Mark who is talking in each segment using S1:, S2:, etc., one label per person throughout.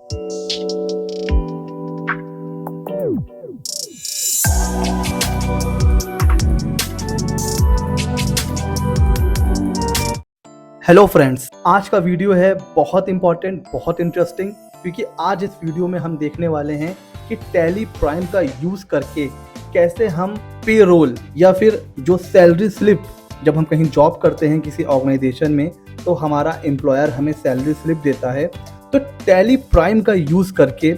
S1: Hello friends, आज का video है बहुत इंपॉर्टेंट, बहुत इंटरेस्टिंग, क्योंकि आज इस वीडियो में हम देखने वाले हैं कि टैली प्राइम का यूज़ करके कैसे हम पेरोल या फिर जो सैलरी स्लिप, जब हम कहीं जॉब करते हैं किसी ऑर्गेनाइजेशन में तो हमारा एम्प्लॉयर हमें सैलरी स्लिप देता है, तो टैली प्राइम का यूज़ करके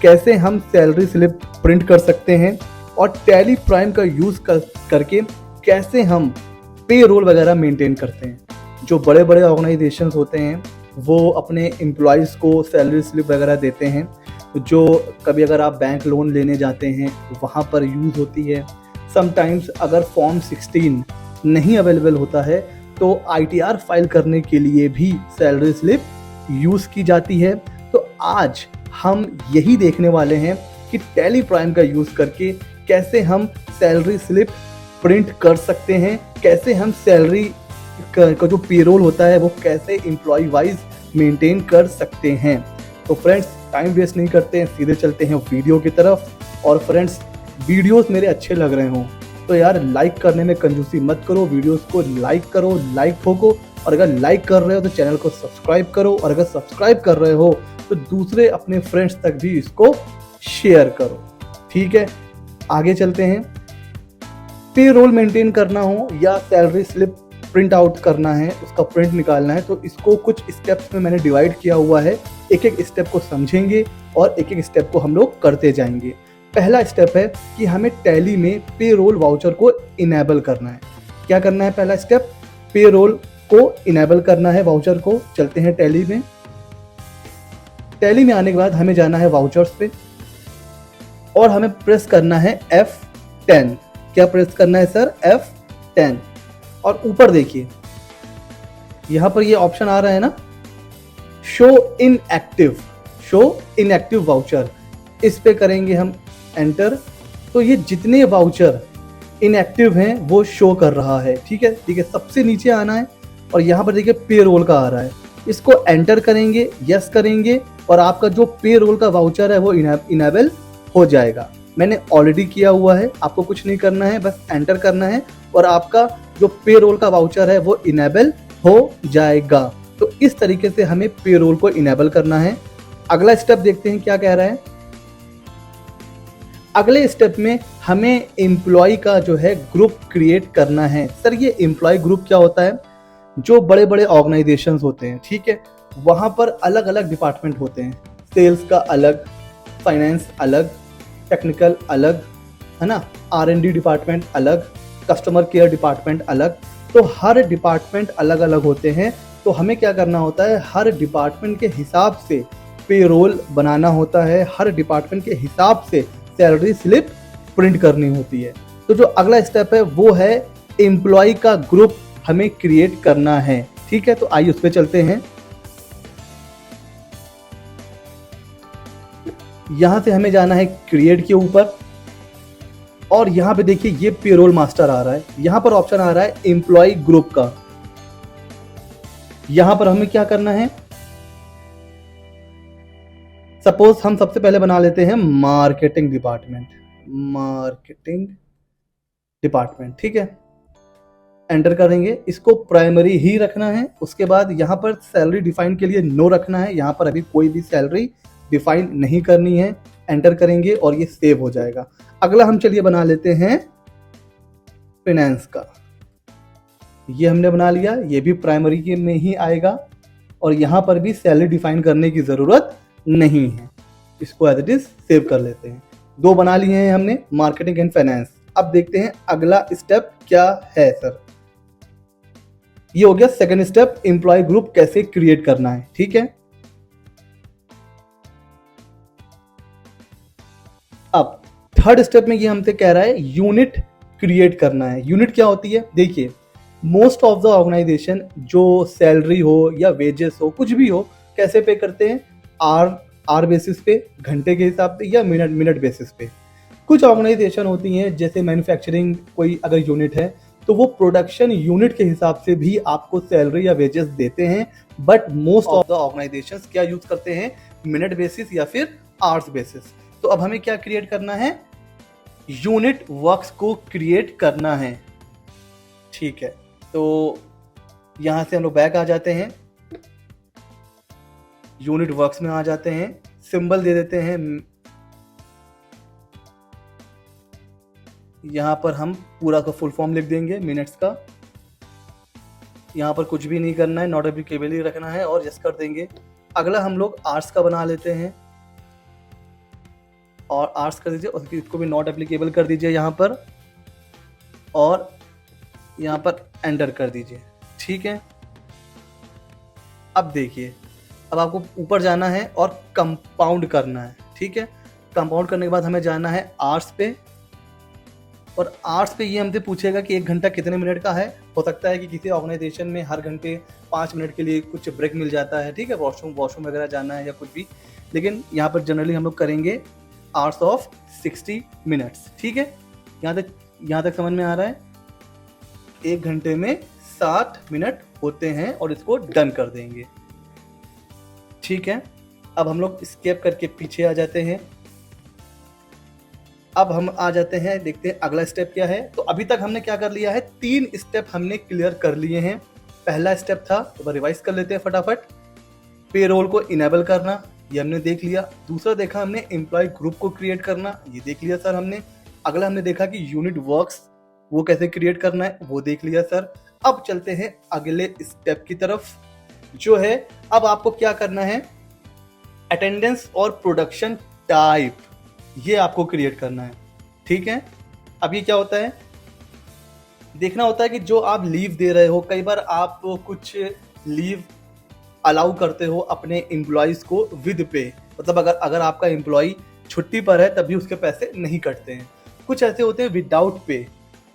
S1: कैसे हम सैलरी स्लिप प्रिंट कर सकते हैं और टैली प्राइम का यूज़ करके कैसे हम पेरोल वगैरह मेंटेन करते हैं। जो बड़े बड़े ऑर्गेनाइजेशंस होते हैं वो अपने एम्प्लॉयज़ को सैलरी स्लिप वगैरह देते हैं, जो कभी अगर आप बैंक लोन लेने जाते हैं वहाँ पर यूज़ होती है। समटाइम्स अगर फॉर्म 16 नहीं अवेलेबल होता है तो ITR फाइल करने के लिए भी सैलरी स्लिप यूज़ की जाती है। तो आज हम यही देखने वाले हैं कि टैली प्राइम का यूज़ करके कैसे हम सैलरी स्लिप प्रिंट कर सकते हैं, कैसे हम सैलरी का जो पेरोल होता है वो कैसे एम्प्लॉय वाइज मेंटेन कर सकते हैं। तो फ्रेंड्स, टाइम वेस्ट नहीं करते हैं, सीधे चलते हैं वीडियो की तरफ। और फ्रेंड्स, वीडियोस मेरे अच्छे लग रहे हों तो यार लाइक करने में कंजूसी मत करो, वीडियोस को लाइक करो, लाइक ठोको। और अगर लाइक कर रहे हो तो चैनल को सब्सक्राइब करो, और अगर सब्सक्राइब कर रहे हो तो दूसरे अपने फ्रेंड्स तक भी इसको शेयर करो। ठीक है, आगे चलते हैं। पेरोल मेंटेन करना हो या सैलरी स्लिप प्रिंट आउट करना है, उसका प्रिंट निकालना है, तो इसको कुछ स्टेप्स में मैंने डिवाइड किया हुआ है। एक एक स्टेप को समझेंगे और एक एक स्टेप को हम लोग करते जाएंगे। पहला स्टेप है कि हमें टैली में पेरोल वाउचर को इनेबल करना है। क्या करना है? पहला स्टेप, पेरोल को इनेबल करना है, वाउचर को। चलते हैं टैली में। टैली में आने के बाद हमें जाना है वाउचर्स पे और हमें प्रेस करना है F10। क्या प्रेस करना है सर? F10। और ऊपर देखिए, यहां पर ये ऑप्शन आ रहा है ना, शो इनएक्टिव वाउचर। इस पे करेंगे हम एंटर, तो ये जितने वाउचर इनएक्टिव हैं वो शो कर रहा है। ठीक है, सबसे नीचे आना है और यहां पर देखिए पेरोल का आ रहा है, इसको एंटर करेंगे, यस करेंगे और आपका जो पेरोल का वाउचर है वो इनेबल हो जाएगा। मैंने ऑलरेडी किया हुआ है, आपको कुछ नहीं करना है, बस एंटर करना है और आपका जो पेरोल का वाउचर है वो इनेबल हो जाएगा। तो इस तरीके से हमें पेरोल को इनेबल करना है। अगला स्टेप देखते हैं क्या कह रहा है। अगले स्टेप में हमें एम्प्लॉय का जो है ग्रुप क्रिएट करना है। सर, ये एम्प्लॉय ग्रुप क्या होता है? जो बड़े बड़े ऑर्गेनाइजेशंस होते हैं, ठीक है, वहां पर अलग अलग डिपार्टमेंट होते हैं। सेल्स का अलग, फाइनेंस अलग, टेक्निकल अलग, है ना, R&D डिपार्टमेंट अलग, कस्टमर केयर डिपार्टमेंट अलग। तो हर डिपार्टमेंट अलग अलग होते हैं। तो हमें क्या करना होता है? हर डिपार्टमेंट के हिसाब से पेरोल बनाना होता है, हर डिपार्टमेंट के हिसाब से सैलरी स्लिप प्रिंट करनी होती है। तो जो अगला स्टेप है वो है एम्प्लॉय का ग्रुप हमें क्रिएट करना है। ठीक है, तो आइए उस पर चलते हैं। यहां से हमें जाना है क्रिएट के ऊपर और यहाँ पे देखिए ये पेरोल मास्टर आ रहा है, यहाँ पर ऑप्शन आ रहा है एम्प्लॉय ग्रुप का। यहाँ पर हमें क्या करना है? सपोज हम सबसे पहले बना लेते हैं मार्केटिंग डिपार्टमेंट। ठीक है, एंटर करेंगे, इसको प्राइमरी ही रखना है। उसके बाद यहाँ पर सैलरी डिफाइन के लिए नो रखना है, यहाँ पर अभी कोई भी सैलरी डिफाइन नहीं करनी है। एंटर करेंगे और ये सेव हो जाएगा। अगला हम चलिए बना लेते हैं फाइनेंस का। ये हमने बना लिया, ये भी प्राइमरी के में ही आएगा और यहाँ पर भी सैलरी डिफाइन करने की ज़रूरत नहीं है। इसको एज इट इज सेव कर लेते हैं। दो बना लिए हैं हमने, मार्केटिंग एंड फाइनेंस। अब देखते हैं अगला स्टेप क्या है सर। ये हो गया सेकंड स्टेप, एम्प्लॉय ग्रुप कैसे क्रिएट करना है। ठीक है, अब थर्ड स्टेप में ये हमसे कह रहा है यूनिट क्रिएट करना है। यूनिट क्या होती है? देखिए, मोस्ट ऑफ द ऑर्गेनाइजेशन जो सैलरी हो या वेजेस हो, कुछ भी हो, कैसे पे करते हैं? आर बेसिस पे, घंटे के हिसाब से या मिनट बेसिस पे। कुछ ऑर्गेनाइजेशन होती हैं जैसे मैन्युफैक्चरिंग कोई अगर यूनिट है तो वो प्रोडक्शन यूनिट के हिसाब से भी आपको सैलरी या वेजेस देते हैं। But most of the organisations क्या यूज करते हैं? मिनट बेसिस या फिर आवर्स बेसिस। तो अब हमें क्या क्रिएट करना है, यूनिट वर्क्स को क्रिएट करना है। ठीक है, तो यहां से हम लोग बैक आ जाते हैं, यूनिट वर्क्स में आ जाते हैं, सिंबल दे देते हैं, यहां पर हम पूरा का फुल फॉर्म लिख देंगे मिनट्स का। यहां पर कुछ भी नहीं करना है, नॉट एप्लीकेबल ही रखना है और यस कर देंगे। अगला हम लोग आवर्स का बना लेते हैं और आवर्स कर दीजिए और इसको भी नॉट एप्लीकेबल कर दीजिए यहाँ पर और यहाँ पर एंटर कर दीजिए। ठीक है, अब देखिए, अब आपको ऊपर जाना है और कंपाउंड करना है। ठीक है, कंपाउंड करने के बाद हमें जाना है आवर्स पे, और आवर्स पे ये हमसे पूछेगा कि 1 घंटा कितने मिनट का है। हो सकता है कि किसी ऑर्गेनाइजेशन में हर घंटे 5 मिनट के लिए कुछ ब्रेक मिल जाता है, ठीक है, वॉशरूम वगैरह जाना है या कुछ भी, लेकिन यहाँ पर जनरली हम लोग करेंगे आवर्स ऑफ 60 मिनट्स। ठीक है, यहाँ तक समझ में आ रहा है। 1 घंटे में 60 मिनट होते हैं और इसको डन कर देंगे। ठीक है, अब हम लोग स्केप करके पीछे आ जाते हैं। अब हम आ जाते हैं, देखते हैं अगला स्टेप क्या है। तो अभी तक हमने क्या कर लिया है, 3 स्टेप हमने क्लियर कर लिए हैं। पहला स्टेप था, तो रिवाइज कर लेते हैं फटाफट, पेरोल को इनेबल करना, ये हमने देख लिया। दूसरा देखा हमने एम्प्लॉय ग्रुप को क्रिएट करना, ये देख लिया सर हमने। अगला हमने देखा कि यूनिट वर्क्स वो कैसे क्रिएट करना है, वो देख लिया सर। अब चलते हैं अगले स्टेप की तरफ, जो है अब आपको क्या करना है, अटेंडेंस और प्रोडक्शन टाइप, ये आपको क्रिएट करना है। ठीक है, अब ये क्या होता है, देखना होता है कि जो आप लीव दे रहे हो, कई बार आप कुछ लीव अलाउ करते हो अपने एम्प्लॉयज को विद पे, मतलब अगर आपका एम्प्लॉय छुट्टी पर है तभी उसके पैसे नहीं कटते हैं। कुछ ऐसे होते हैं विदाउट पे,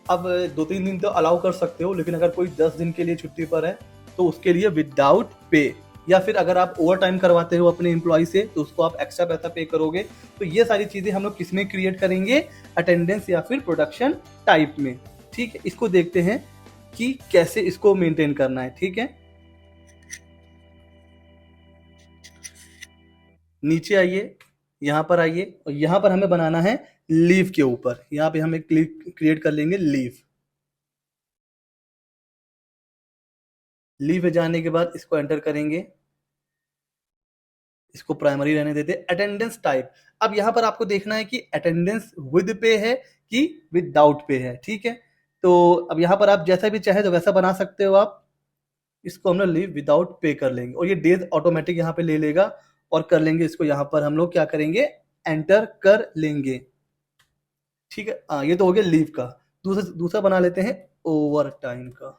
S1: अब 2-3 दिन तो अलाउ कर सकते हो, लेकिन अगर कोई 10 दिन के लिए छुट्टी पर है तो उसके लिए विदाउट पे, या फिर अगर आप ओवर टाइम करवाते हो अपने एम्प्लॉय से तो उसको आप एक्स्ट्रा पैसा पे करोगे। तो ये सारी चीजें हम लोग किसमें क्रिएट करेंगे, अटेंडेंस या फिर प्रोडक्शन टाइप में। ठीक है, इसको देखते हैं कि कैसे इसको मेंटेन करना है। ठीक है, नीचे आइए, यहां पर आइए और यहां पर हमें बनाना है लीव के ऊपर। यहां पे हमें क्रिएट कर लेंगे लीव। लीव जाने के बाद इसको एंटर करेंगे, इसको प्राइमरी रहने देते। अटेंडेंस टाइप, अब यहां पर आपको देखना है कि अटेंडेंस विद पे है कि विदाउट पे है। ठीक है, तो अब यहां पर आप जैसा भी चाहे तो वैसा बना सकते हो आप। इसको हम लोग लीव विदाउट पे कर लेंगे और ये डेज ऑटोमेटिक यहाँ पे ले लेगा और कर लेंगे इसको, यहाँ पर हम लोग क्या करेंगे, एंटर कर लेंगे। ठीक है, ये तो हो गया लीव का। दूसरा बना लेते हैं ओवर टाइम का।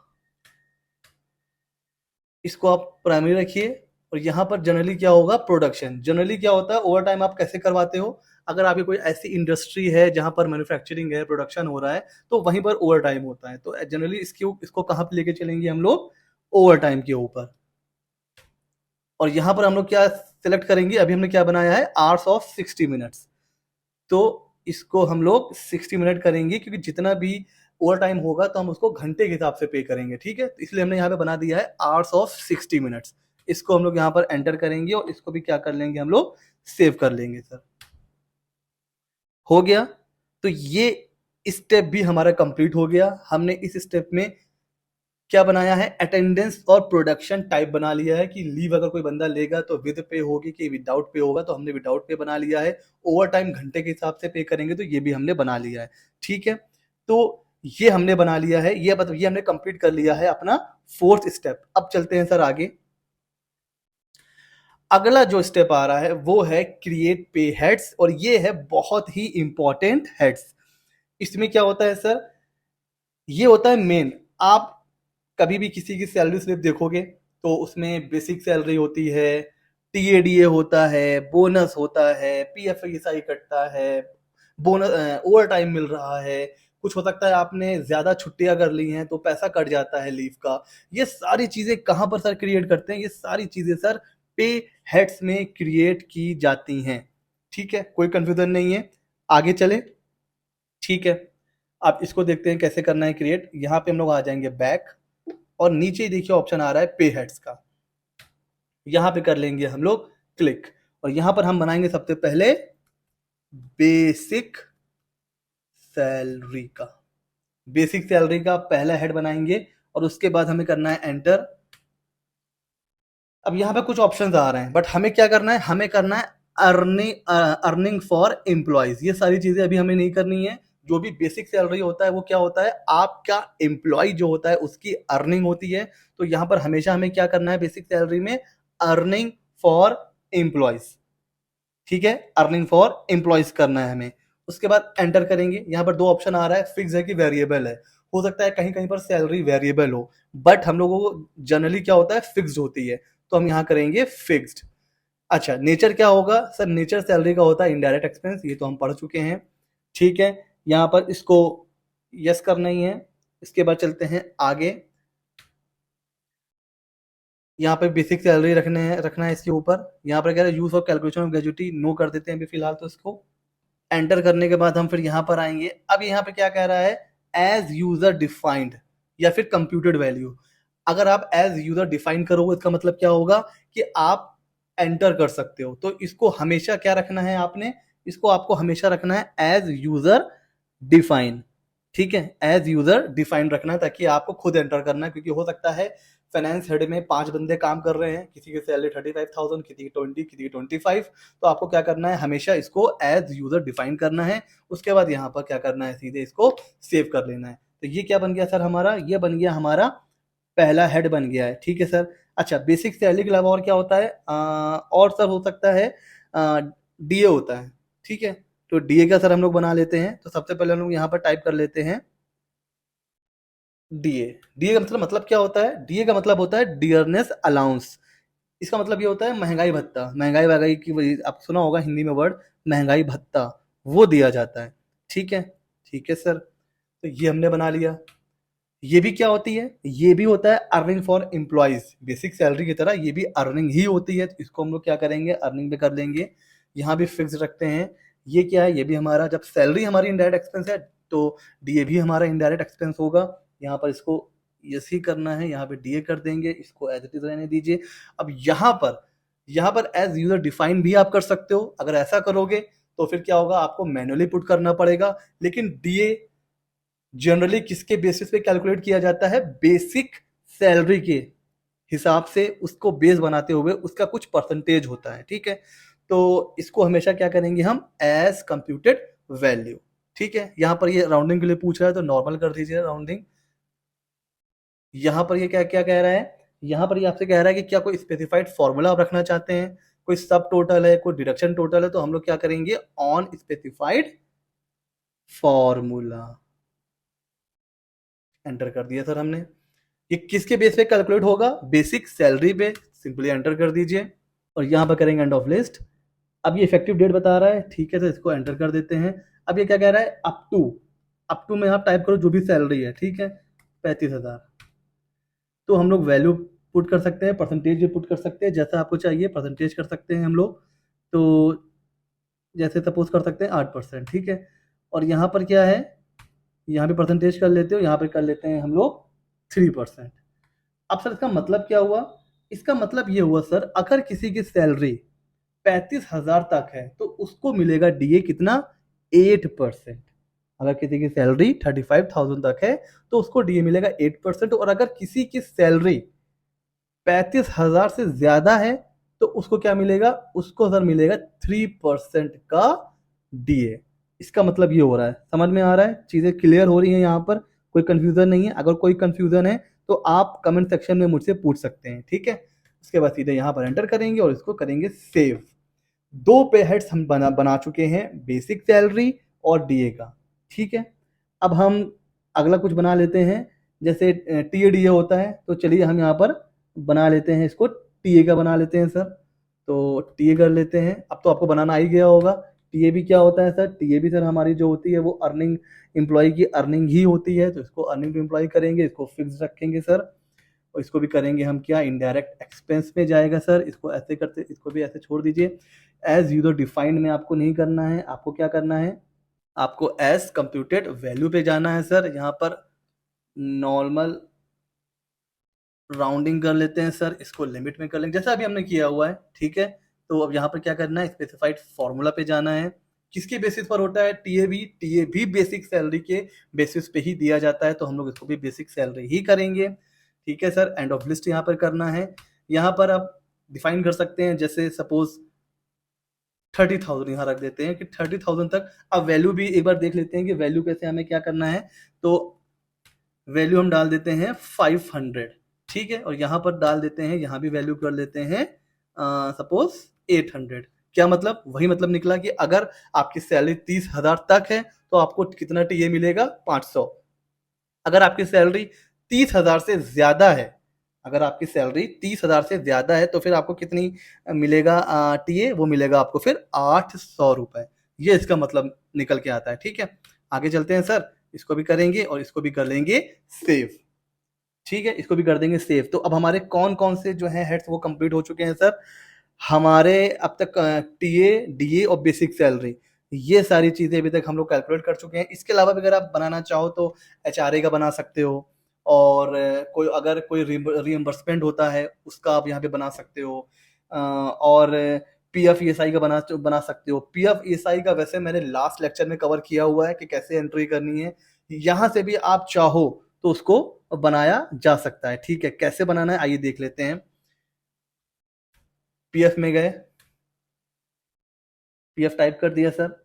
S1: इसको आप प्राइमरी रखिए और यहाँ पर जनरली क्या होगा, प्रोडक्शन। जनरली क्या होता है, ओवर टाइम आप कैसे करवाते हो, अगर आपकी कोई ऐसी इंडस्ट्री है जहां पर मैन्युफैक्चरिंग है, प्रोडक्शन हो रहा है, तो वहीं पर ओवर टाइम होता है। तो जनरली इसको कहाँ पे लेके चलेंगे हम लोग, ओवर टाइम के ऊपर। और यहाँ पर हम लोग क्या सिलेक्ट करेंगे, अभी हमने क्या बनाया है, आवर्स ऑफ 60 मिनट्स। तो इसको हम लोग 60 मिनट करेंगे, क्योंकि जितना भी ओवर टाइम होगा तो हम उसको घंटे के हिसाब से पे करेंगे। ठीक है, तो इसलिए हमने यहाँ पे बना दिया है आवर्स ऑफ 60 मिनट्स। इसको हम लोग यहाँ पर एंटर करेंगे और इसको भी क्या कर लेंगे, हम लोग सेव कर लेंगे। सर हो गया, तो ये स्टेप भी हमारा कंप्लीट हो गया। हमने इस स्टेप में क्या बनाया है, अटेंडेंस और प्रोडक्शन टाइप बना लिया है कि लीव अगर कोई बंदा लेगा तो विद पे होगी कि विदाउट पे होगा, तो हमने विदाउट पे बना लिया है। ओवर टाइम घंटे के हिसाब से पे करेंगे तो ये भी हमने बना लिया है। ठीक है, तो ये हमने बना लिया है, ये हमने कंप्लीट कर लिया है अपना 4th स्टेप। अब चलते हैं सर आगे। अगला जो स्टेप आ रहा है वो है क्रिएट पे हेड्स, और ये है बहुत ही इंपॉर्टेंट हेड्स। इसमें क्या होता है सर, ये होता है मेन, आप कभी भी किसी की सैलरी स्लिप देखोगे तो उसमें बेसिक सैलरी होती है, टीएडीए होता है, बोनस होता है, पीएफईएसआई कटता है, बोनस ओवर टाइम मिल रहा है, कुछ हो सकता है आपने ज्यादा छुट्टियां कर ली हैं तो पैसा कट जाता है लीव का। ये सारी चीजें कहां पर सर क्रिएट करते हैं, ये सारी चीजें सर पे हेड्स में क्रिएट की जाती हैं। ठीक है, कोई कंफ्यूजन नहीं है, आगे चले। ठीक है, आप इसको देखते हैं कैसे करना है क्रिएट। यहाँ पे हम लोग आ जाएंगे बैक और नीचे देखिए ऑप्शन आ रहा है पे हेड्स का, यहाँ पे कर लेंगे हम लोग क्लिक और यहाँ पर हम बनाएंगे सबसे पहले बेसिक सैलरी का। बेसिक सैलरी का पहला हेड बनाएंगे और उसके बाद हमें करना है एंटर। अब यहाँ पे कुछ ऑप्शंस आ रहे हैं, बट हमें क्या करना है, हमें करना है अर्निंग फॉर एम्प्लॉयज। ये सारी चीजें अभी हमें नहीं करनी है। जो भी बेसिक सैलरी होता है वो क्या होता है, आपका एम्प्लॉय जो होता है उसकी अर्निंग होती है। तो यहाँ पर हमेशा हमें क्या करना है, बेसिक सैलरी में अर्निंग फॉर एम्प्लॉयज। ठीक है, अर्निंग फॉर एम्प्लॉयज करना है हमें। उसके बाद एंटर करेंगे। यहाँ पर दो ऑप्शन आ रहा है, फिक्स है कि वेरिएबल है। हो सकता है कहीं कहीं पर सैलरी वेरिएबल हो, बट हम लोगों को जनरली क्या होता है, फिक्स्ड होती है। तो हम यहाँ करेंगे फिक्स्ड। अच्छा, नेचर क्या होगा सर, नेचर सैलरी का होता है इनडायरेक्ट एक्सपेंस, ये तो हम पढ़ चुके हैं। ठीक है, यहाँ पर इसको यस करना ही है। इसके बाद चलते हैं आगे। यहाँ पे बेसिक सैलरी रखना है इसके ऊपर। यहाँ पर कह रहे हैं use of calculation of gratuity, no कर देते हैं अभी फिलहाल तो इसको। एंटर करने के बाद हम फिर यहाँ पर आएंगे। अब यहाँ पे क्या कह रहा है, एज यूजर डिफाइंड या फिर कंप्यूटेड वैल्यू। अगर आप एज यूजर डिफाइन करोगे इसका मतलब क्या होगा कि आप एंटर कर सकते हो। तो इसको हमेशा क्या रखना है, आपने इसको आपको हमेशा रखना है एज यूजर डिफाइन। ठीक है, एज यूजर डिफाइन रखना है ताकि आपको खुद एंटर करना है। क्योंकि हो सकता है फाइनेंस हेड में 5 बंदे काम कर रहे हैं, किसी की सैलरी 35,000, किसी की 20, किसी की 25। तो आपको क्या करना है, हमेशा इसको एज यूजर डिफाइन करना है। उसके बाद यहाँ पर क्या करना है, सीधे इसको सेव कर लेना है। तो ये क्या बन गया सर हमारा, ये बन गया हमारा पहला हेड बन गया है। ठीक है सर। अच्छा, बेसिक सैलरी के अलावा और क्या होता है, और सर हो सकता है डीए होता है। ठीक है, तो डीए का सर हम लोग बना लेते हैं। तो सबसे पहले हम लोग यहाँ पर टाइप कर लेते हैं डीए। डीए का मतलब क्या होता है, डीए का मतलब होता है डियरनेस अलाउंस। इसका मतलब ये होता है महंगाई भत्ता। महंगाई वगाई की आप सुना होगा हिंदी में वर्ड महंगाई भत्ता, वो दिया जाता है। ठीक है, ठीक है सर। तो ये हमने बना लिया। ये भी क्या होती है, ये भी होता है earning for employees. Basic salary की तरह ये भी अर्निंग ही होती है। तो इसको हम लोग क्या करेंगे, अर्निंग पे कर लेंगे। यहाँ भी फिक्स रखते हैं। ये क्या है, ये भी हमारा, जब सैलरी हमारी इनडायरेक्ट एक्सपेंस है तो डीए भी हमारा इनडायरेक्ट एक्सपेंस होगा। यहाँ पर इसको यस ही करना है, यहाँ पे डीए कर देंगे, इसको एज इट इज रहने दीजिए। अब यहाँ पर एज यूजर डिफाइन भी आप कर सकते हो। अगर ऐसा करोगे तो फिर क्या होगा, आपको मैन्युअली पुट करना पड़ेगा। लेकिन डीए जनरली किसके बेसिस पे कैलकुलेट किया जाता है, बेसिक सैलरी के हिसाब से उसको बेस बनाते हुए उसका कुछ परसेंटेज होता है। ठीक है, तो इसको हमेशा क्या करेंगे हम, एज कंप्यूटेड वैल्यू। ठीक है, यहाँ पर ये राउंडिंग के लिए पूछ रहा है तो नॉर्मल कर दीजिए राउंडिंग। यहाँ पर ये क्या क्या कह रहा है, यहाँ पर ये आपसे कह रहा है कि क्या कोई स्पेसिफाइड फॉर्मूला आप रखना चाहते हैं, कोई सब टोटल है, कोई डिडक्शन टोटल है। तो हम लोग क्या करेंगे, ऑन स्पेसिफाइड फॉर्मूला। एंटर कर दिया सर हमने। ये किसके बेस पे कैलकुलेट होगा, बेसिक सैलरी पे। सिंपली एंटर कर दीजिए और यहाँ पर करेंगे एंड ऑफ लिस्ट। अब ये इफेक्टिव डेट बता रहा है। ठीक है, तो इसको एंटर कर देते हैं। अब ये क्या कह रहा है, अप टू में आप टाइप करो जो भी सैलरी है। ठीक है, 35,000। तो हम लोग वैल्यू पुट कर सकते हैं, परसेंटेज भी पुट कर सकते हैं, जैसा आपको चाहिए परसेंटेज कर सकते हैं हम लोग। तो जैसे सपोज कर सकते हैं 8%। ठीक है, और यहाँ पर क्या है, यहाँ पे परसेंटेज कर लेते हो, यहाँ पे कर लेते हैं हम लोग 3%। अब सर इसका मतलब क्या हुआ, इसका मतलब ये हुआ सर, अगर किसी की सैलरी 35,000 तक है तो उसको मिलेगा डीए कितना, 8%। अगर किसी की सैलरी 35,000 तक है तो उसको डीए मिलेगा 8%। और अगर किसी की सैलरी 35,000 से ज्यादा है तो उसको क्या मिलेगा, उसको सर मिलेगा 3% का डीए। इसका मतलब ये हो रहा है, समझ में आ रहा है, चीजें क्लियर हो रही हैं, यहाँ पर कोई कंफ्यूजन नहीं है। अगर कोई कंफ्यूजन है तो आप कमेंट सेक्शन में मुझसे पूछ सकते हैं। ठीक है, उसके बाद सीधे यहाँ पर एंटर करेंगे और इसको करेंगे सेव। दो पे हेड्स हम बना चुके हैं, बेसिक सैलरी और डीए का। ठीक है, अब हम अगला कुछ बना लेते हैं। जैसे टीए होता है, तो चलिए हम यहाँ पर बना लेते हैं, इसको टीए का बना लेते हैं सर। तो टीए कर लेते हैं। अब तो आपको बनाना आ ही गया होगा। टीए भी क्या होता है सर, टीए भी सर हमारी जो होती है वो अर्निंग, एम्प्लॉय की अर्निंग ही होती है। तो इसको अर्निंग टू एम्प्लॉय करेंगे, इसको फिक्स रखेंगे सर। और इसको भी करेंगे हम क्या, इनडायरेक्ट एक्सपेंस में जाएगा सर। इसको ऐसे करते, इसको भी ऐसे छोड़ दीजिए। एज यूजर डिफाइंड में आपको नहीं करना है, आपको क्या करना है, आपको एज कंप्यूटेड वैल्यू पे जाना है सर। यहाँ पर नॉर्मल राउंडिंग कर लेते हैं सर, इसको लिमिट में कर लेंगे जैसा अभी हमने किया हुआ है। ठीक है, तो अब यहाँ पर क्या करना है, स्पेसिफाइड फॉर्मूला पे जाना है। किसके बेसिस पर होता है, टीए भी बेसिक सैलरी के बेसिस पे ही दिया जाता है, तो हम लोग इसको भी बेसिक सैलरी ही करेंगे। ठीक है सर, एंड ऑफ लिस्ट यहाँ पर करना है। यहाँ पर आप डिफाइन कर सकते हैं, जैसे सपोज 30,000 यहाँ रख देते हैं कि 30,000 तक। अब वैल्यू भी एक बार देख लेते हैं कि वैल्यू कैसे हमें क्या करना है। तो वैल्यू हम डाल देते हैं 500, ठीक है, और यहाँ पर डाल देते हैं, यहाँ भी वैल्यू कर लेते हैं सपोज 800। क्या मतलब, वही मतलब निकला कि अगर आपकी सैलरी 30,000 तक है तो आपको कितना टीए मिलेगा, 500। अगर आपकी सैलरी 30,000 से ज्यादा है, अगर आपकी सैलरी 30,000 से ज्यादा है तो फिर आपको कितनी मिलेगा टीए, वो मिलेगा आपको फिर 800 रुपए। ये इसका मतलब निकल के आता है। ठीक है, आगे चलते हैं सर, इसको भी करेंगे और इसको भी कर लेंगे सेव। ठीक है, इसको भी कर देंगे सेव। तो अब हमारे कौन कौन से जो है हेड्स वो कंप्लीट हो चुके हैं सर। हमारे अब तक टीए, डीए और बेसिक सैलरी, ये सारी चीजें अभी तक हम लोग कैलकुलेट कर चुके हैं। इसके अलावा भी अगर आप बनाना चाहो तो एचआरए का बना सकते हो, और कोई अगर कोई रिइम्बर्समेंट होता है उसका आप यहाँ पे बना सकते हो, और पीएफ ईएसआई का बना सकते हो। पीएफ ईएसआई का वैसे मैंने लास्ट लेक्चर में कवर किया हुआ है कि कैसे एंट्री करनी है। यहाँ से भी आप चाहो तो उसको बनाया जा सकता है। ठीक है, कैसे बनाना है आइए देख लेते हैं। पीएफ में गए, पीएफ टाइप कर दिया सर।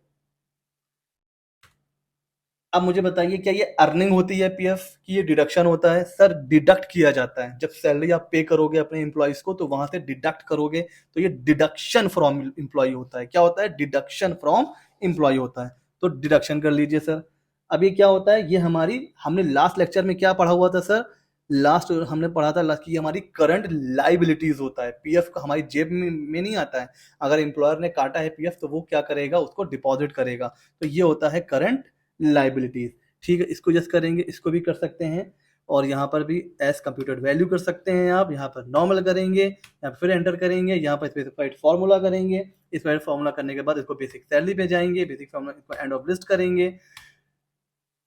S1: अब मुझे बताइए, क्या ये अर्निंग होती है पीएफ की, ये डिडक्शन होता है सर? डिडक्ट किया जाता है जब सैलरी आप पे करोगे अपने एम्प्लॉइज को, तो वहां से डिडक्ट करोगे, तो ये डिडक्शन फ्रॉम एम्प्लॉय होता है। क्या होता है, डिडक्शन फ्रॉम एम्प्लॉय होता है। तो डिडक्शन कर लीजिए सर। अब ये क्या होता है, ये हमारी, हमने लास्ट लेक्चर में क्या पढ़ा हुआ था सर, लास्ट हमने पढ़ा था कि हमारी करंट लाइबिलिटीज होता है। पीएफ का हमारी जेब में नहीं आता है। अगर एम्प्लॉयर ने काटा है पीएफ तो वो क्या करेगा, उसको डिपॉजिट करेगा। तो ये होता है करंट लाइबिलिटीज। ठीक है, इसको जस्ट करेंगे, इसको भी कर सकते हैं, और यहाँ पर भी एज कंप्यूटेड वैल्यू कर सकते हैं आप। यहाँ पर नॉर्मल करेंगे, यहाँ पर फिर एंटर करेंगे, यहाँ पर स्पेसिफाइड फॉर्मूला करेंगे। स्पेसिफाइड फॉर्मूला करने के बाद इसको बेसिक सैलरी पे जाएंगे, बेसिक फॉर्मूला इसको एंड ऑफ लिस्ट करेंगे।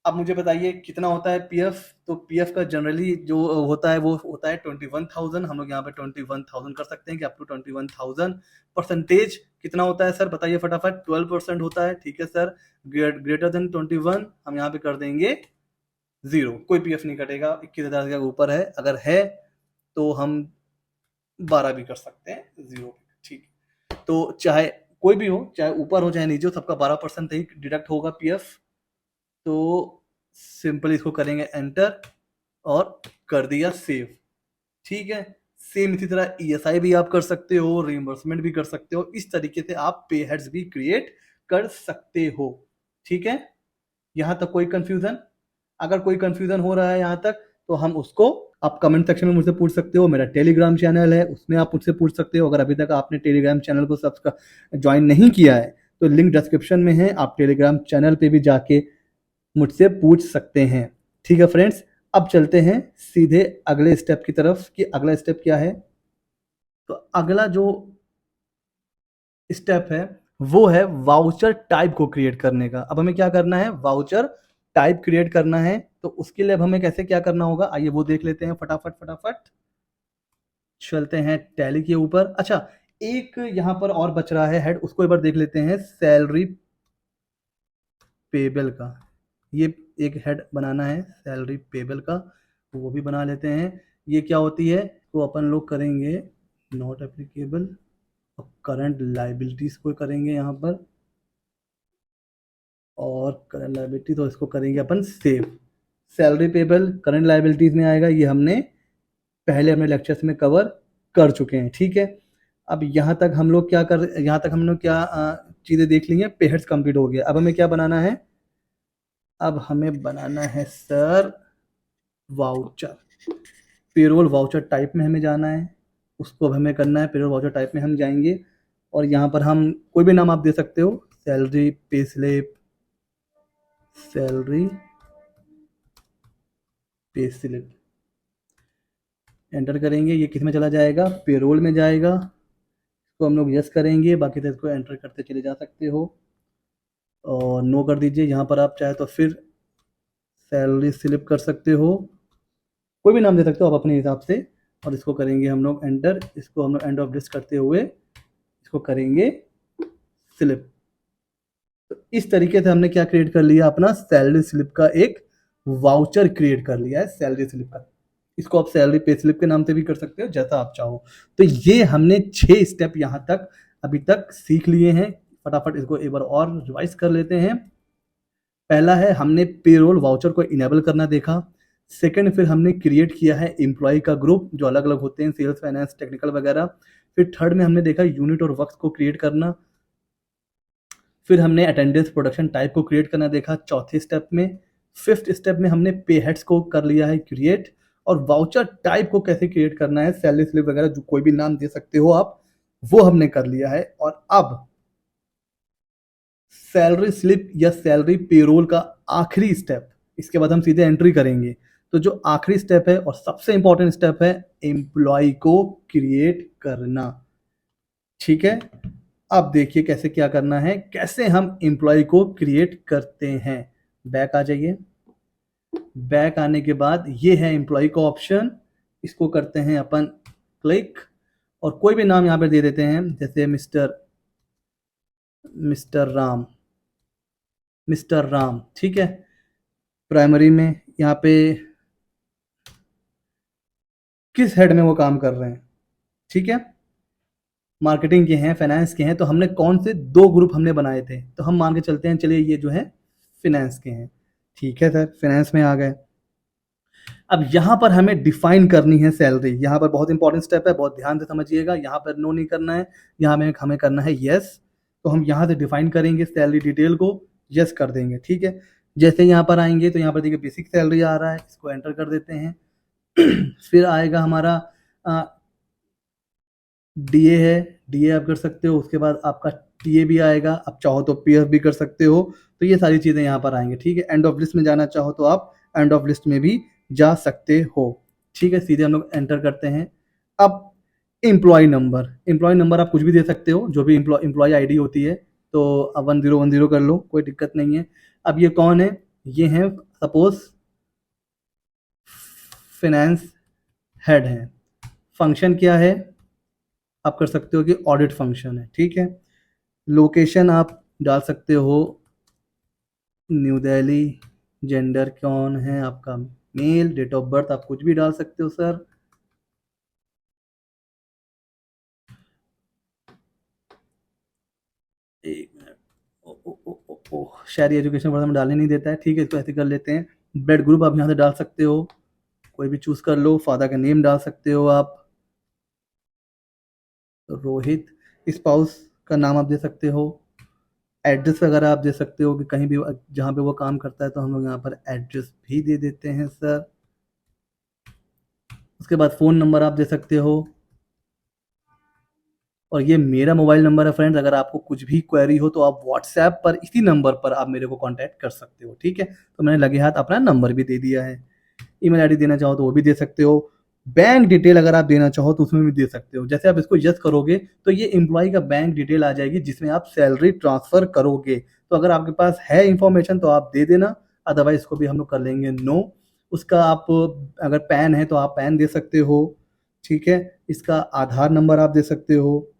S1: अब मुझे बताइए कितना होता है पीएफ। तो पीएफ का जनरली जो होता है वो होता है 21,000। हम लोग यहाँ पे 21,000 कर सकते हैं कि अप टू 21,000। परसेंटेज कितना होता है सर, बताइए फटाफट। 12% होता है। ठीक है सर, ग्रेटर देन 21 हम यहाँ पे कर देंगे 0। कोई पीएफ नहीं कटेगा, 21,000 के ऊपर है। अगर है तो हम 12 भी कर सकते हैं, 0। ठीक, तो चाहे कोई भी हो, चाहे ऊपर हो चाहे नीचे हो, सबका 12% ही डिडक्ट होगा पीएफ। तो सिंपल इसको करेंगे एंटर और कर दिया सेव। ठीक है, सेम इसी तरह ईएसआई भी आप कर सकते हो, रिइंबर्समेंट भी कर सकते हो। इस तरीके से आप पे हेड्स भी क्रिएट कर सकते हो। ठीक है, यहां तक कोई कंफ्यूजन? अगर कोई कंफ्यूजन हो रहा है यहां तक तो हम उसको, आप कमेंट सेक्शन में मुझसे पूछ सकते हो। मेरा टेलीग्राम चैनल है, उसमें आप मुझसे पूछ सकते हो। अगर अभी तक आपने टेलीग्राम चैनल को सब्सक्राइब ज्वाइन नहीं किया है तो लिंक डिस्क्रिप्शन में है, आप टेलीग्राम चैनल पे भी जाके मुझसे पूछ सकते हैं। ठीक है फ्रेंड्स, अब चलते हैं सीधे अगले स्टेप की तरफ कि अगला स्टेप क्या है। तो अगला जो स्टेप है वो है वाउचर टाइप को क्रिएट करने का। अब हमें क्या करना है, वाउचर टाइप क्रिएट करना है। तो उसके लिए अब हमें कैसे क्या करना होगा आइए वो देख लेते हैं फटाफट फटाफट। चलते हैं टैली के ऊपर। अच्छा, एक यहां पर और बच रहा है हेड, उसको एक बार देख लेते हैं, सैलरी पेबल का। ये एक हेड बनाना है सैलरी पेबल का, तो वो भी बना लेते हैं। ये क्या होती है, तो अपन लोग करेंगे नॉट एप्लीकेबल, और करंट लाइबिलिटीज को करेंगे यहाँ पर, और करंट लाइबिलिटी तो इसको करेंगे अपन save. Salary payable current liabilities में आएगा, ये हमने पहले अपने लेक्चर्स में कवर कर चुके हैं। ठीक है, अब यहाँ तक हम लोग क्या कर, यहाँ तक हम लोग क्या चीज़ें देख ली हैं। पे हेड्स कंप्लीट हो गया। अब हमें क्या बनाना है, अब हमें बनाना है sir voucher. Payroll voucher type में हमें जाना है, उसको अब हमें करना है। पेरोल वाउचर टाइप में हम जाएंगे और यहाँ पर हम कोई भी नाम आप दे सकते हो, salary pay slip, salary pay slip enter करेंगे। ये किस में चला जाएगा, पेरोल में जाएगा। इसको हम लोग यस करेंगे, बाकी तो इसको एंटर करते चले जा सकते हो और नो कर दीजिए। यहाँ पर आप चाहे तो फिर सैलरी स्लिप कर सकते हो, कोई भी नाम दे सकते हो आप अपने हिसाब से। और इसको करेंगे हम लोग एंटर। इसको हम लोग एंड ऑफ लिस्ट करते हुए इसको इसको करेंगे स्लिप। तो इस तरीके से हमने क्या क्रिएट कर लिया, अपना सैलरी स्लिप का एक वाउचर क्रिएट कर लिया है सैलरी स्लिप का। इसको आप सैलरी पे स्लिप के नाम से भी कर सकते हो, जैसा आप चाहो। तो ये हमने 6 स्टेप यहाँ तक अभी तक सीख लिए हैं। फटाफट इसको एक बार और रिवाइज कर लेते हैं। पहला है, हमने पेरोल वाउचर को इनेबल करना देखा। सेकंड, फिर हमने क्रिएट किया है एम्प्लॉय का ग्रुप जो अलग अलग होते हैं, सेल्स, फाइनेंस, टेक्निकल वगैरह। फिर थर्ड में हमने देखा यूनिट और वर्क्स को क्रिएट करना। फिर हमने अटेंडेंस प्रोडक्शन टाइप को क्रिएट करना देखा चौथे स्टेप में। फिफ्थ स्टेप में हमने पे हेड्स को कर लिया है क्रिएट, और वाउचर टाइप को कैसे क्रिएट करना है, सैलरी स्लिप वगैरह जो कोई भी नाम दे सकते हो आप, वो हमने कर लिया है। और अब सैलरी स्लिप या सैलरी पेरोल का आखिरी स्टेप, इसके बाद हम सीधे एंट्री करेंगे। तो जो आखिरी स्टेप है और सबसे इंपॉर्टेंट स्टेप है, एम्प्लॉय को क्रिएट करना। ठीक है, अब देखिए कैसे क्या करना है, कैसे हम एम्प्लॉय को क्रिएट करते हैं। बैक आ जाइए। बैक आने के बाद ये है एम्प्लॉय का ऑप्शन, इसको करते हैं अपन क्लिक, और कोई भी नाम यहाँ पे दे देते हैं, जैसे मिस्टर राम। ठीक है, प्राइमरी में यहाँ पे किस हेड में वो काम कर रहे हैं। ठीक है, मार्केटिंग के हैं, फाइनेंस के हैं, तो हमने कौन से 2 ग्रुप हमने बनाए थे, तो हम मान के चलते हैं, चलिए ये जो है फाइनेंस के हैं। ठीक है सर, फाइनेंस में आ गए। अब यहाँ पर हमें डिफाइन करनी है सैलरी। यहाँ पर बहुत इंपॉर्टेंट स्टेप है, बहुत ध्यान से समझिएगा। यहाँ पर नो नहीं करना है, यहाँ में हमें करना है यस। तो हम यहाँ से डिफाइन करेंगे सैलरी डिटेल को, यस कर देंगे। ठीक है, जैसे यहाँ पर आएंगे तो यहाँ पर देखिए बेसिक सैलरी आ रहा है, इसको एंटर कर देते हैं। फिर आएगा हमारा डीए है, डीए आप कर सकते हो। उसके बाद आपका टीए भी आएगा, आप चाहो तो पीएफ भी कर सकते हो। तो ये सारी चीज़ें यहाँ पर आएंगे। ठीक है, एंड ऑफ लिस्ट में जाना चाहो तो आप एंड ऑफ लिस्ट में भी जा सकते हो। ठीक है, सीधे हम लोग एंटर करते हैं। अब एम्प्लॉय नंबर आप कुछ भी दे सकते हो, जो भी एम्प्लॉय आईडी होती है, तो अब 1010 कर लो, कोई दिक्कत नहीं है। अब ये कौन है, ये हैं सपोज फाइनेंस हेड है। फंक्शन क्या है, आप कर सकते हो कि ऑडिट फंक्शन है। ठीक है, लोकेशन आप डाल सकते हो न्यू दिल्ली, जेंडर कौन है आपका मेल, डेट ऑफ बर्थ आप कुछ भी डाल सकते हो सर। एक मिनट, ओ ओ ओ ओ ओ शहरी एजुकेशन बोर्ड में डालने नहीं देता है। ठीक है, इसको ऐसे कर लेते हैं। ब्लड ग्रुप आप यहाँ से डाल सकते हो, कोई भी चूज कर लो। फादर का नेम डाल सकते हो आप, रोहित। स्पाउस का नाम आप दे सकते हो। एड्रेस वगैरह आप दे सकते हो कि कहीं भी जहाँ पे वो काम करता है, तो हम लोग यहाँ पर एड्रेस भी दे देते हैं सर। उसके बाद फ़ोन नंबर आप दे सकते हो, और ये मेरा मोबाइल नंबर है फ्रेंड्स। अगर आपको कुछ भी क्वेरी हो तो आप व्हाट्सएप पर इसी नंबर पर आप मेरे को कांटेक्ट कर सकते हो। ठीक है, तो मैंने लगे हाथ अपना नंबर भी दे दिया है। ईमेल आईडी देना चाहो तो वो भी दे सकते हो। बैंक डिटेल अगर आप देना चाहो तो उसमें भी दे सकते हो। जैसे आप इसको यस करोगे तो ये एम्प्लॉय का बैंक डिटेल आ जाएगी, जिसमें आप सैलरी ट्रांसफर करोगे। तो अगर आपके पास है इंफॉर्मेशन तो आप दे देना, अदरवाइज इसको भी हम लोग कर लेंगे नो। उसका आप अगर पैन है तो आप पैन दे सकते हो। ठीक है, इसका आधार नंबर आप दे सकते हो।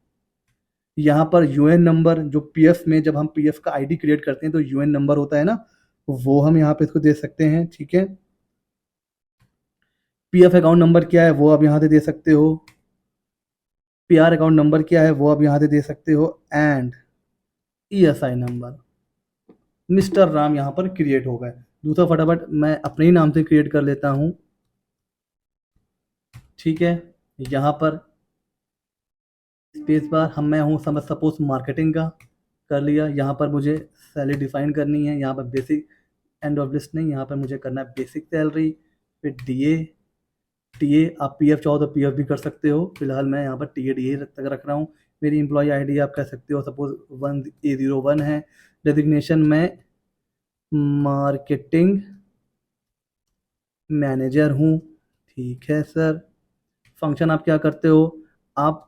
S1: यहाँ पर यूएन नंबर, जो पीएफ में जब हम पीएफ का आईडी क्रिएट करते हैं तो यूएन नंबर होता है ना, वो हम यहाँ पे इसको दे सकते हैं। ठीक है, पीएफ अकाउंट नंबर क्या है वो आप यहाँ से दे सकते हो। पीआर अकाउंट नंबर क्या है वो आप यहाँ से दे सकते हो। And ESI number, mister Ram यहाँ पर क्रिएट हो गए। दूसरा फटाफट मैं अपने ही नाम से क्रिएट कर लेता हूँ। ठीक है, यहाँ पर स्पेस बार, मैं हूँ समझ सपोज मार्केटिंग का, कर लिया। यहाँ पर मुझे सैलरी डिफाइन करनी है, यहाँ पर बेसिक, एंड ऑफ लिस्ट नहीं, यहाँ पर मुझे करना है बेसिक सैलरी। फिर डीए, टीए आप पीएफ चाहो तो पीएफ भी कर सकते हो। फिलहाल मैं यहाँ पर टीए डीए तक रख रहा हूँ। मेरी एम्प्लॉय आईडी आप कह सकते हो सपोज 1A01 है। डेजिग्नेशन में मार्केटिंग मैनेजर हूँ। ठीक है सर। फंक्शन आप क्या करते हो, आप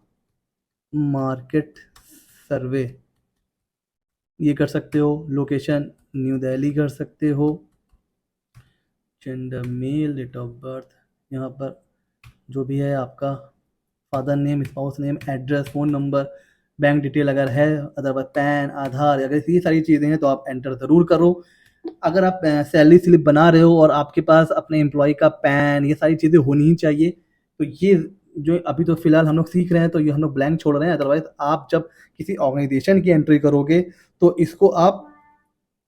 S1: मार्केट सर्वे ये कर सकते हो। लोकेशन न्यू दिल्ली कर सकते हो। Gender male, date of birth यहाँ पर जो भी है आपका, father name, spouse name, address, phone number, bank detail अगर है, अदरवाइज पैन, आधार, अगर ये सारी चीज़ें हैं तो आप एंटर ज़रूर करो। अगर आप सैलरी स्लिप बना रहे हो और आपके पास अपने एम्प्लॉय का पैन, ये सारी चीज़ें होनी ही चाहिए। तो ये जो अभी तो फिलहाल हम लोग सीख रहे हैं तो ये हम लोग ब्लैंक छोड़ रहे हैं, अदरवाइज आप जब किसी ऑर्गेनाइजेशन की एंट्री करोगे तो इसको आप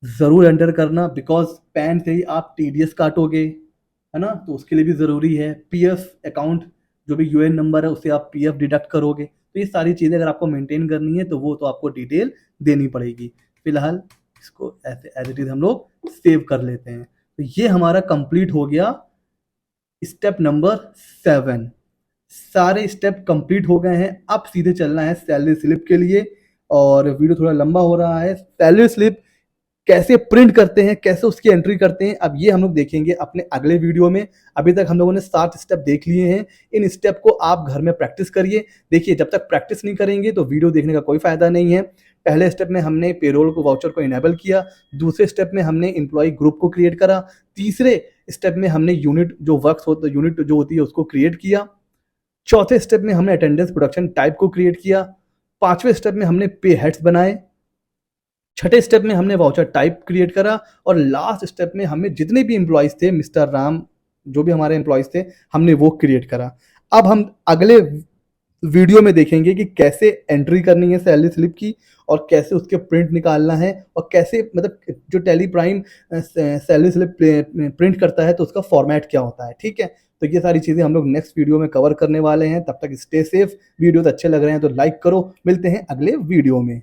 S1: ज़रूर एंटर करना, बिकॉज पैन से ही आप टीडीएस काटोगे, है ना, तो उसके लिए भी ज़रूरी है। पीएफ अकाउंट जो भी यूएन नंबर है उससे आप पीएफ डिडक्ट करोगे, तो ये सारी चीज़ें अगर आपको मेंटेन करनी है तो वो तो आपको डिटेल देनी पड़ेगी। फिलहाल इसको ऐसे एज इट इज़ हम लोग सेव कर लेते हैं। तो ये हमारा कंप्लीट हो गया स्टेप नंबर 7। सारे स्टेप कंप्लीट हो गए हैं, अब सीधे चलना है सैलरी स्लिप के लिए। और वीडियो थोड़ा लंबा हो रहा है। सैलरी स्लिप कैसे प्रिंट करते हैं, कैसे उसकी एंट्री करते हैं, अब ये हम लोग देखेंगे अपने अगले वीडियो में। अभी तक हम लोगों ने 7 स्टेप देख लिए हैं। इन स्टेप को आप घर में प्रैक्टिस करिए। देखिए, जब तक प्रैक्टिस नहीं करेंगे तो वीडियो देखने का कोई फायदा नहीं है। पहले स्टेप में हमने पेरोल को, वाउचर को इनेबल किया। दूसरे स्टेप में हमने एम्प्लॉय ग्रुप को क्रिएट करा। तीसरे स्टेप में हमने यूनिट जो वर्क्स होता, यूनिट जो होती है उसको क्रिएट किया। चौथे स्टेप में हमने अटेंडेंस प्रोडक्शन टाइप को क्रिएट किया। पांचवें स्टेप में हमने पे हेड्स बनाए। छठे स्टेप में हमने वाउचर टाइप क्रिएट करा। और लास्ट स्टेप में हमें जितने भी एम्प्लॉयज थे, मिस्टर राम जो भी हमारे एम्प्लॉयज थे, हमने वो क्रिएट करा। अब हम अगले वीडियो में देखेंगे कि कैसे एंट्री करनी है सैलरी स्लिप की, और कैसे उसके प्रिंट निकालना है, और कैसे मतलब जो tally prime salary slip print करता है तो उसका फॉर्मेट क्या होता है। ठीक है, तो ये सारी चीज़ें हम लोग नेक्स्ट वीडियो में कवर करने वाले हैं। तब तक स्टे सेफ। वीडियोस अच्छे लग रहे हैं तो लाइक करो। मिलते हैं अगले वीडियो में।